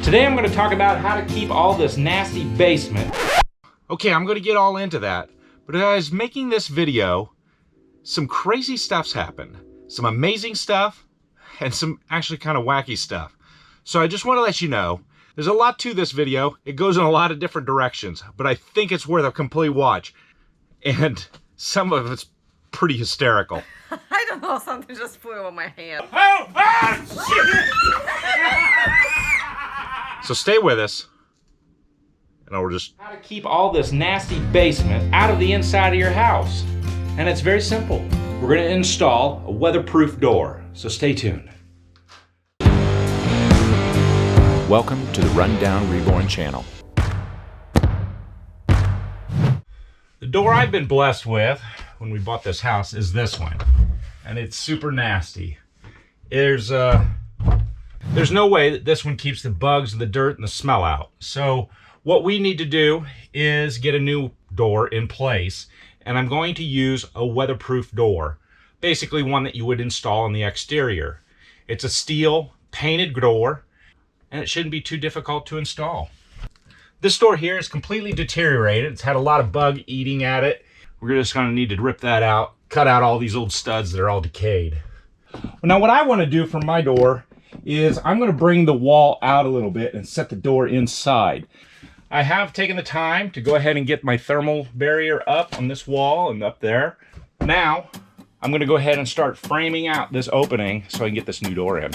Today I'm going to talk about how to keep all this nasty basement. Okay, I'm going to get all into that. But as I was making this video, some crazy stuff's happened. Some amazing stuff and some actually kind of wacky stuff. So I just want to let you know, there's a lot to this video. It goes in a lot of different directions, but I think it's worth a complete watch. And some of it's pretty hysterical. I don't know, something just flew on my hand. So stay with us, and I'll just... How to keep all this nasty basement out of the inside of your house. And it's very simple. We're going to install a weatherproof door, so stay tuned. Welcome to the Rundown Reborn channel. The door I've been blessed with when we bought this house is this one, and it's super nasty. There's no way that this one keeps the bugs and the dirt and the smell out. So what we need to do is get a new door in place, and I'm going to use a weatherproof door, basically one that you would install on the exterior. It's a steel painted door, and it shouldn't be too difficult to install. This door here is completely deteriorated. It's had a lot of bug eating at it. We're just going to need to rip that out, cut out all these old studs that are all decayed. Now what I want to do for my door is I'm going to bring the wall out a little bit and set the door inside. I have taken the time to go ahead and get my thermal barrier up on this wall and up there. Now I'm going to go ahead and start framing out this opening so I can get this new door in.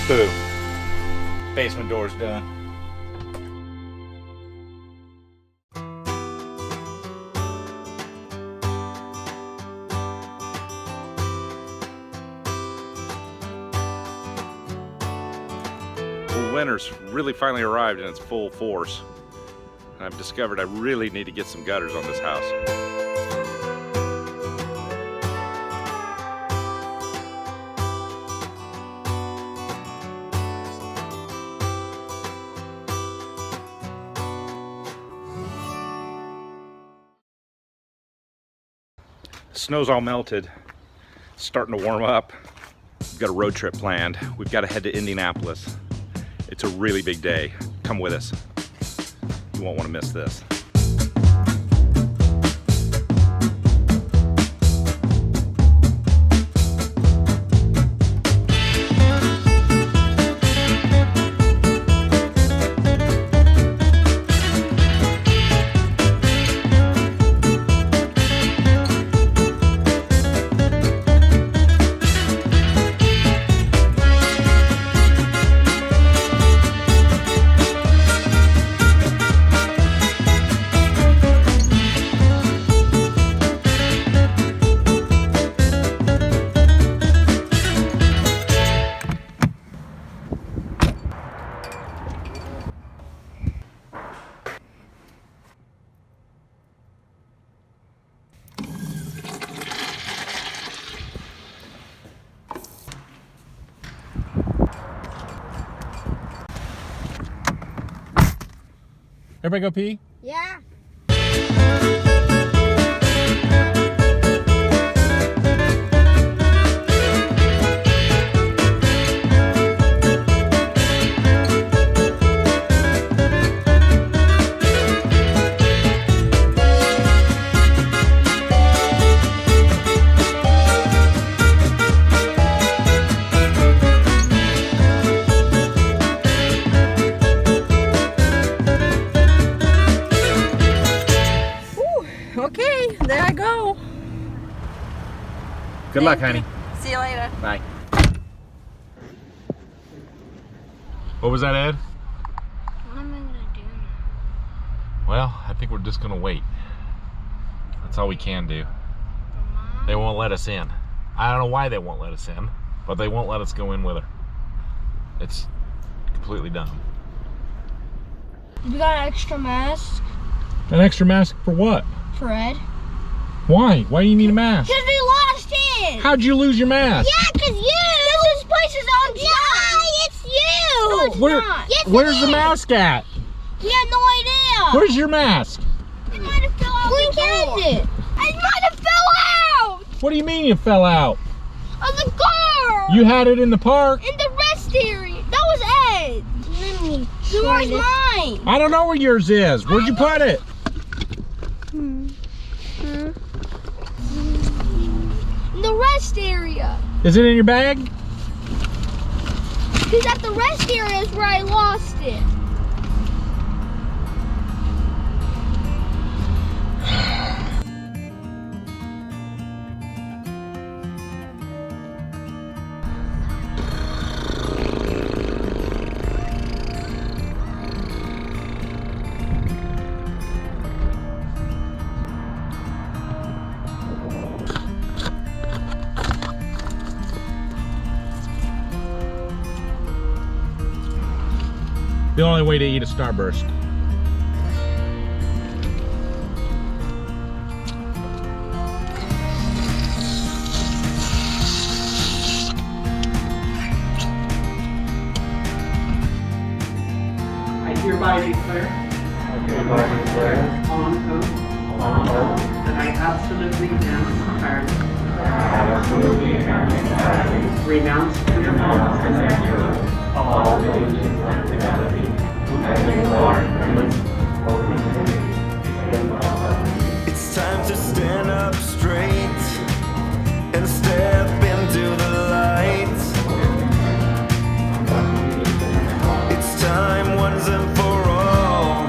Boom. Basement door's done. Well, winter's really finally arrived in its full force. And I've discovered I really need to get some gutters on this house. Snow's all melted, it's starting to warm up. We've got a road trip planned. We've got to head to Indianapolis. It's a really big day. Come with us. You won't want to miss this. Everybody go pee? Yeah. Okay, there I go. Good luck, honey. See you later. Bye. What was that, Ed? What am I gonna do? Well, I think we're just gonna wait. That's all we can do. They won't let us in. I don't know why they won't let us in, but they won't let us go in with her. It's completely dumb. You got an extra mask An extra mask for what? for Ed? Why? Why do you need a mask? Because we lost it! How'd you lose your mask? Yeah, because you! This place is on fire! It's you! No, it's not. Yes, Where's the mask at? We had no idea! Where's your mask? It might have fell out the door. It might have fell out! What do you mean you fell out? Of the car! You had it in the park. In the rest area. That was Ed. Where's mine? I don't know where yours is. Where'd you put it? In the rest area. Is it in your bag? Because at the rest area is where I lost it. The only way to eat a Starburst. I hereby declare on oath that I absolutely and entirely renounce to all religions and humanity. It's time to stand up straight and step into the light. It's time once and for all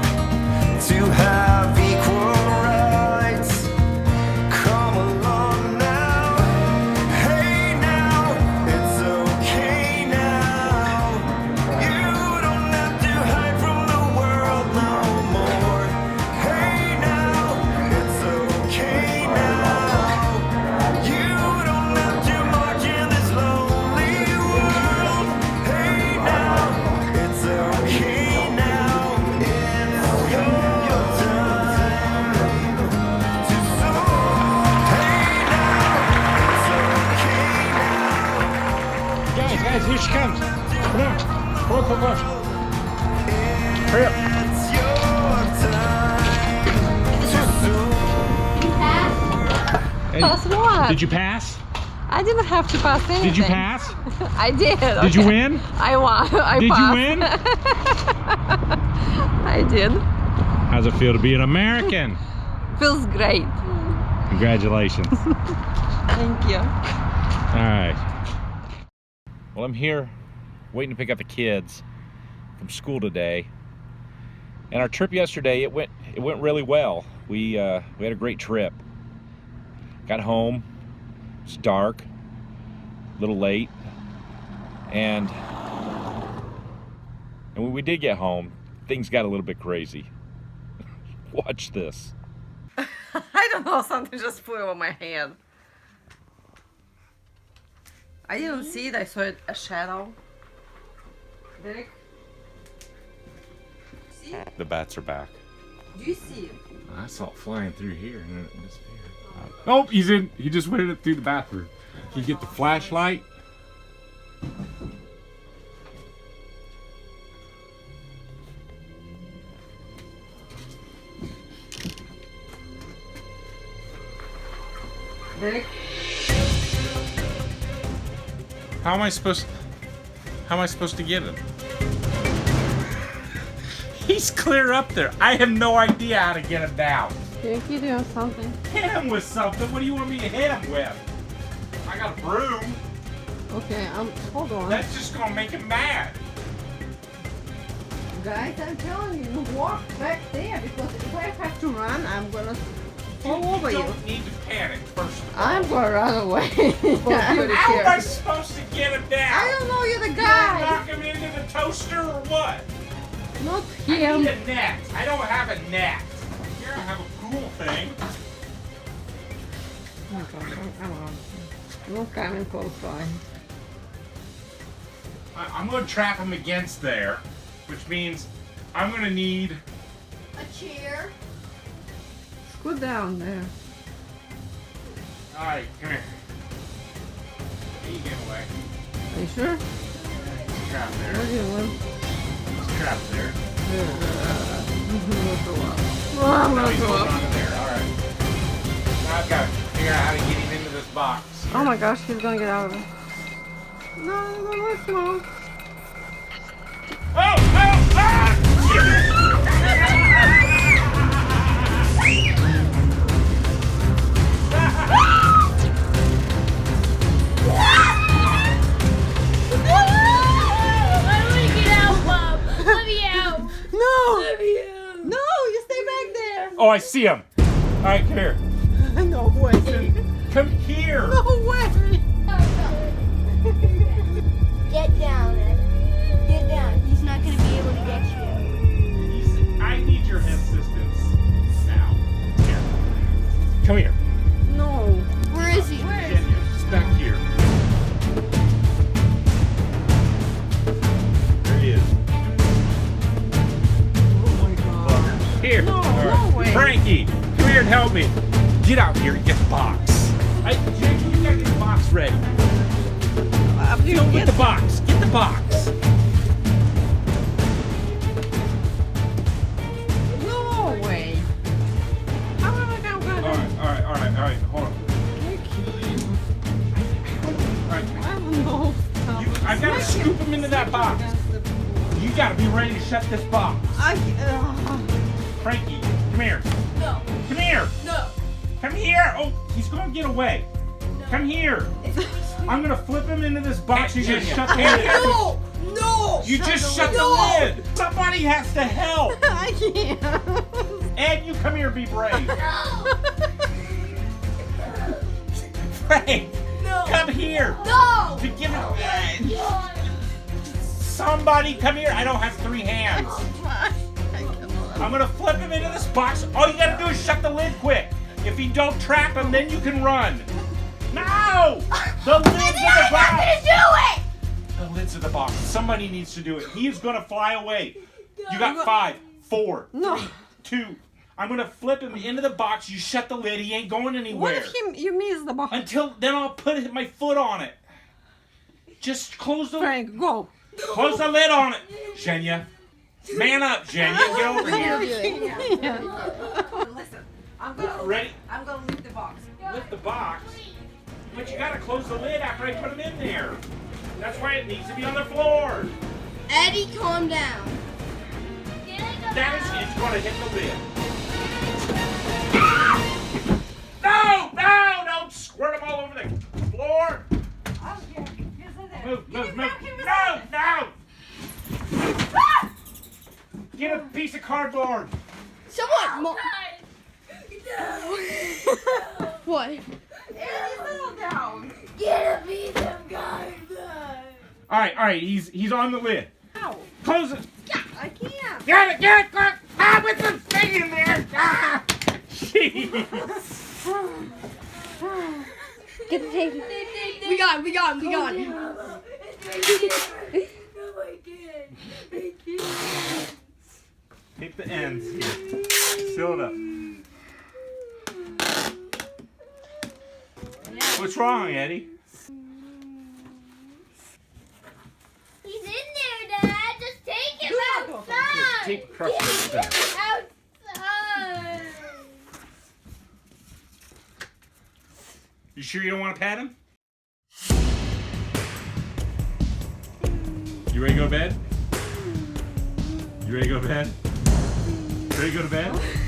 to have equal rights. Come along now, hey now, it's okay now. You don't have to hide from the world no more. Hey now, it's okay now. You don't have to march in this lonely world. Hey now, it's okay now. It's your time to soar. Hey now, it's okay now. Guys, here she comes. Come on. Come on. Hurry up. It's your time to soar. Pass what? Did you pass? I didn't have to pass anything. Did you pass? I did. Did you win? I won. I Did passed. you win? I did. How's it feel to be an American? Feels great. Congratulations. Thank you. All right. Well, I'm here waiting to pick up the kids from school today. And our trip yesterday, it went really well. We had a great trip. Got home. It's dark, a little late, and when we did get home, things got a little bit crazy. Watch this. I don't know, something just flew over my hand. I didn't see it, I saw a shadow. Derek? See? The bats are back. Do you see it? I saw it flying through here and then it disappeared. Oh, he's in. He just went it through the bathroom. Can you get the flashlight? Rick. How am I supposed to get him? He's clear up there. I have no idea how to get him down. Yankee doing something. Hit him with something. What do you want me to hit him with? I got a broom. Okay, hold on. That's just gonna make him mad. Guys, I'm telling you, walk back there because if I have to run, I'm gonna fall over You you. don't need to panic first of all. I'm gonna run away. How am I supposed to get him down? I don't know, you're the You guy. knock him into the toaster or what? Not I him. need a net. I don't have a net. Here I have a cool thing. I'm not coming close by. I'm going to trap him against there, which means I'm going to need... A chair. Scoot down there. Alright, come here. You get away. Are you sure? Trap Where there. do you live? Trap there. I'm gonna throw up. Oh, I'm Now gonna he's throw holding up. on to there. Alright. Now I've got to figure out how to get him into this box. Oh my gosh, he's gonna get out of it. No, let's move. Oh! Let me get out, Mom. Let me out. No! Let me out. No, you stay back there. Oh, I see him. Alright, come here. No way. Come here. No way. Get down, Ed. Get down. He's not gonna be able to get you. I need your assistance now. Here. Come here. No. Where is he? Kenya, just back here. There he is. Oh my god. Here. No, All right. no way. Frankie, come here and help me. Get out here and get the box. Jake, you gotta get the box ready. Don't get the box. Get the box. No way. How am I gonna All right. Hold on. All right. I don't know. I've got to scoop him into that box. You got to be ready to shut this box. Frankie, come here. No. Come here. No. Come here. Oh, he's going to get away. Come here. I'm going to flip him into this box. You just shut the lid. No. No. You just shut the lid. Somebody has to help. I can't. Ed, you come here. Be brave. No. Frank, No. come here. No. To give it. Somebody come here. I don't have 3 hands. I'm gonna flip him into this box. All you gotta do is shut the lid quick. If you don't trap him, then you can run. No! The lid's in the box! I'm gonna do it. The lid's in the box. Somebody needs to do it. He is gonna fly away. You got 5, 4, No. 3, 2. I'm gonna flip him into the box. You shut the lid. He ain't going What anywhere. if you miss the box? Until then, I'll put my foot on it. Just close the Frank, go. Close the lid on it, Jenya. Man up, Jenya. Get over here. Listen, I'm gonna Ready? leave the box. Lift the box. But you gotta close the lid after I put him in there. That's why it needs to be on the floor. Eddie, calm down. That is, it's gonna hit the lid. No! Don't squirt them all over the floor. Move. No! Get a piece of cardboard. Someone. What? Get a piece of cardboard. All right. He's on the lid. Ow. Close it. I can't. Get it. Ah, with the thing in there. Ah. Jeez. Get the tape. We got him. Oh my god. Take the ends here. Seal it up. What's wrong, Eddie? He's in there, Dad. Just take him outside. Take the crust of it down. Outside. You sure you don't want to pat him? You ready to go to bed? You ready to go to bed? Ready to go to bed?